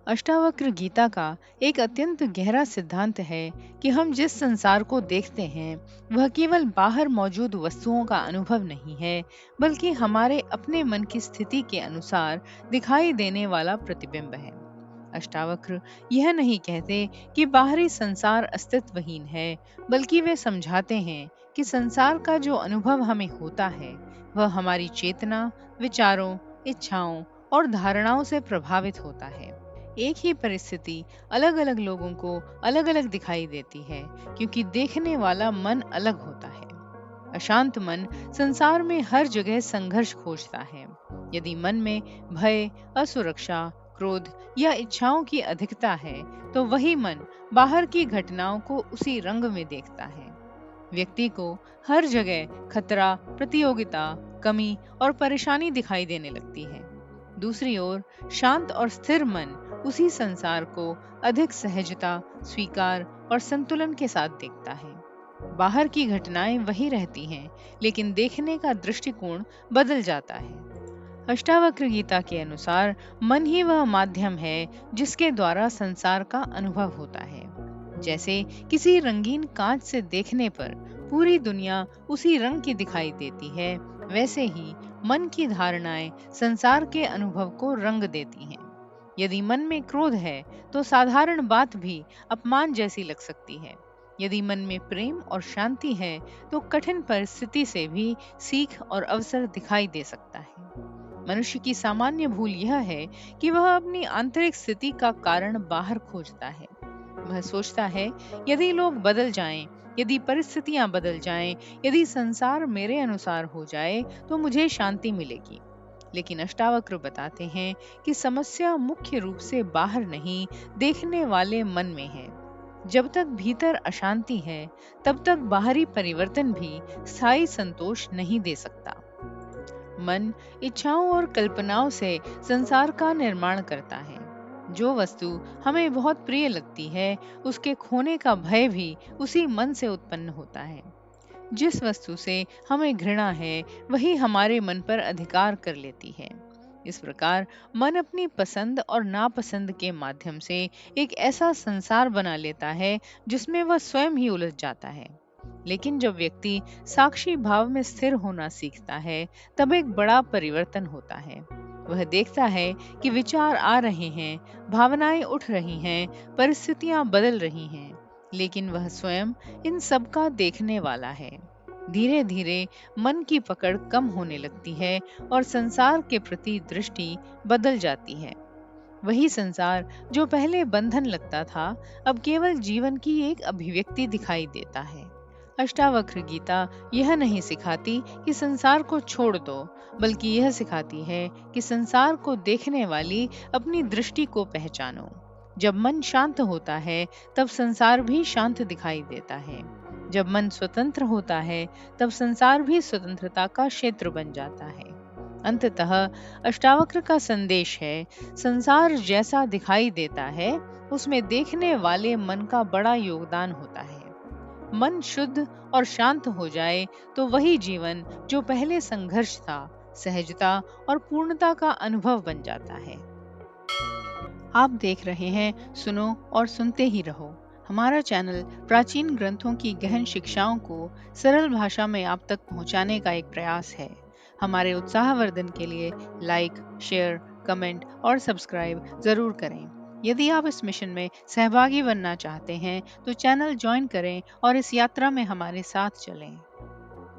अष्टावक्र गीता का एक अत्यंत गहरा सिद्धांत है कि हम जिस संसार को देखते हैं वह केवल बाहर मौजूद वस्तुओं का अनुभव नहीं है, बल्कि हमारे अपने मन की स्थिति के अनुसार दिखाई देने वाला प्रतिबिंब है। अष्टावक्र यह नहीं कहते कि बाहरी संसार अस्तित्वहीन है, बल्कि वे समझाते हैं कि संसार का जो अनुभव हमें होता है वह हमारी चेतना, विचारों, इच्छाओं और धारणाओं से प्रभावित होता है। एक ही परिस्थिति अलग अलग लोगों को अलग अलग दिखाई देती है, क्योंकि देखने वाला मन अलग होता है। अशांत मन संसार में हर जगह संघर्ष खोजता है। यदि मन में भय, असुरक्षा, क्रोध या इच्छाओं की अधिकता है, तो वही मन बाहर की घटनाओं को उसी रंग में देखता है। व्यक्ति को हर जगह खतरा, प्रतियोगिता, कमी और परेशानी दिखाई देने लगती है। दूसरी ओर शांत और स्थिर मन उसी संसार को अधिक सहजता, स्वीकार और संतुलन के साथ देखता है। बाहर की घटनाएं वही रहती हैं, लेकिन देखने का दृष्टिकोण बदल जाता है। अष्टावक्र गीता के अनुसार मन ही वह माध्यम है जिसके द्वारा संसार का अनुभव होता है। जैसे किसी रंगीन कांच से देखने पर पूरी दुनिया उसी रंग की दिखाई देती है, वैसे ही मन की धारणाएं संसार के अनुभव को रंग देती हैं। यदि मन में क्रोध है, तो साधारण बात भी अपमान जैसी लग सकती है। यदि मन में प्रेम और शांति है, तो कठिन परिस्थिति से भी सीख और अवसर दिखाई दे सकता है। मनुष्य की सामान्य भूल यह है कि वह अपनी आंतरिक स्थिति का कारण बाहर खोजता है। वह सोचता है, यदि लोग बदल जाएं, यदि परिस्थितियां बदल जाएं, यदि संसार मेरे अनुसार हो जाए, तो मुझे शांति मिलेगी। लेकिन अष्टावक्र बताते हैं कि समस्या मुख्य रूप से बाहर नहीं, देखने वाले मन में है। जब तक भीतर अशांति है, तब तक बाहरी परिवर्तन भी स्थायी संतोष नहीं दे सकता। मन इच्छाओं और कल्पनाओं से संसार का निर्माण करता है। जो वस्तु हमें बहुत प्रिय लगती है, उसके खोने का भय भी उसी मन से उत्पन्न होता है। जिस वस्तु से हमें घृणा है, वही हमारे मन पर अधिकार कर लेती है। इस प्रकार मन अपनी पसंद और नापसंद के माध्यम से एक ऐसा संसार बना लेता है जिसमें वह स्वयं ही उलझ जाता है। लेकिन जब व्यक्ति साक्षी भाव में स्थिर होना सीखता है, तब एक बड़ा परिवर्तन होता है। वह देखता है कि विचार आ रहे हैं, भावनाएं उठ रही हैं, परिस्थितियां बदल रही हैं, लेकिन वह स्वयं इन सब का देखने वाला है। धीरे धीरे मन की पकड़ कम होने लगती है और संसार के प्रति दृष्टि बदल जाती है। वही संसार जो पहले बंधन लगता था, अब केवल जीवन की एक अभिव्यक्ति दिखाई देता है। अष्टावक्र गीता यह नहीं सिखाती कि संसार को छोड़ दो, बल्कि यह सिखाती है कि संसार को देखने वाली अपनी दृष्टि को पहचानो। जब मन शांत होता है, तब संसार भी शांत दिखाई देता है। जब मन स्वतंत्र होता है, तब संसार भी स्वतंत्रता का क्षेत्र बन जाता है। अंततः अष्टावक्र का संदेश है, संसार जैसा दिखाई देता है, उसमें देखने वाले मन का बड़ा योगदान होता है। मन शुद्ध और शांत हो जाए, तो वही जीवन जो पहले संघर्ष था, सहजता और पूर्णता का अनुभव बन जाता है। आप देख रहे हैं सुनो और सुनते ही रहो। हमारा चैनल प्राचीन ग्रंथों की गहन शिक्षाओं को सरल भाषा में आप तक पहुंचाने का एक प्रयास है। हमारे उत्साहवर्धन के लिए लाइक, शेयर, कमेंट और सब्सक्राइब जरूर करें। यदि आप इस मिशन में सहभागी बनना चाहते हैं, तो चैनल ज्वाइन करें और इस यात्रा में हमारे साथ चलें।